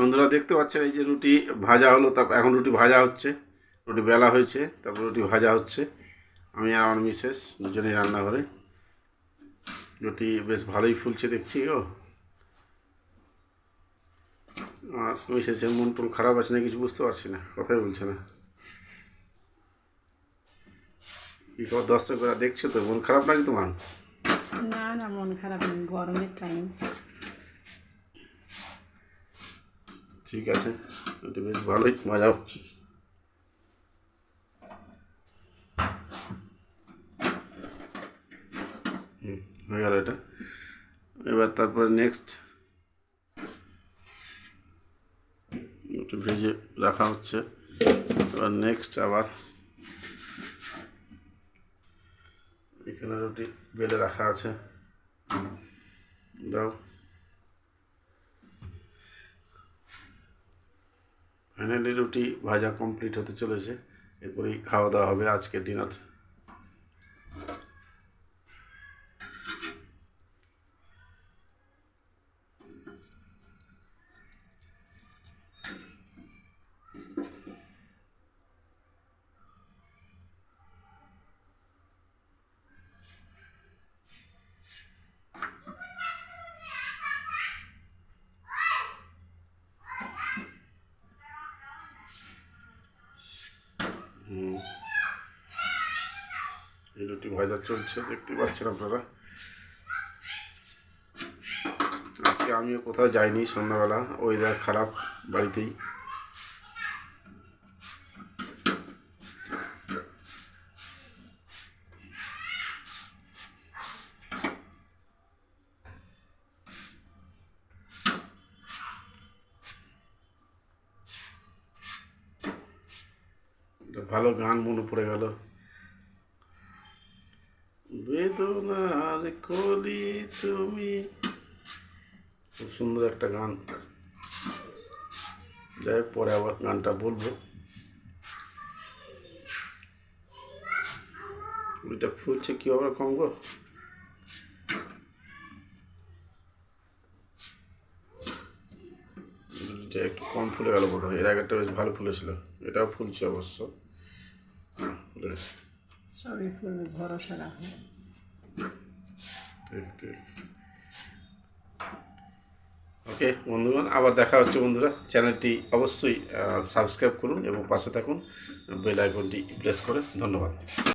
বন্ধুরা দেখতে পাচ্ছেন এই যে রুটি ভাজা হলো, তারপর এখন রুটি ভাজা হচ্ছে, রুটি বেলা হয়েছে, তারপর রুটি ভাজা হচ্ছে। আমি আর আমার মিসেস দুজনেই রান্নাঘরে। রুটি বেশ ভালোই ফুলছে দেখছি গো। আর মিসেসের মন টন খারাপ আছে না কিছু বুঝতে পারছি না, কথাই বলছে না। কী খবর দর্শক করে দেখছো তো, মন খারাপ নাকি তোমার? না না, মন খারাপ নেই, গরমের টাইম। ঠিক আছে, রুটি বেশ ভালোই মজা হচ্ছে। হয়ে গেল এটা। এবার তারপরে নেক্সট একটু ভেজে রাখা হচ্ছে। এবার নেক্সট আবার এখানে রুটি বেলে রাখা আছে, দাও। ফাইনালি রুটি ভাজা কমপ্লিট হতে চলেছে, এরপরেই খাওয়া দাওয়া হবে আজকের ডিনার। এই রুটি ভাজা চলছে, দেখতে পাচ্ছেন আপনারা। আজকে আমিও কোথাও যাইনি, সন্ধ্যাবেলা ওয়েদার খারাপ, বাড়িতেই। একটা ভালো গান মনে পড়ে গেল, বেদনার কলি তুমি, খুব সুন্দর একটা গান। যাই হোক, পরে আবার গানটা বলবো। ওইটা ফুলছে কি হবে কম গো। এটা একটু কম ফুলে গেল বোধ হয়, এর আগেরটা বেশ ভালো ফুলেছিল, এটাও ফুলছে অবশ্য। সবই ফুলবে, ভরসা রাখো। ঠিক ঠিক। ওকে বন্ধুগণ, আবার দেখা হচ্ছে। বন্ধুরা, চ্যানেলটি অবশ্যই সাবস্ক্রাইব করুন এবং পাশে থাকুন, বেল আইকনটি প্রেস করে। ধন্যবাদ।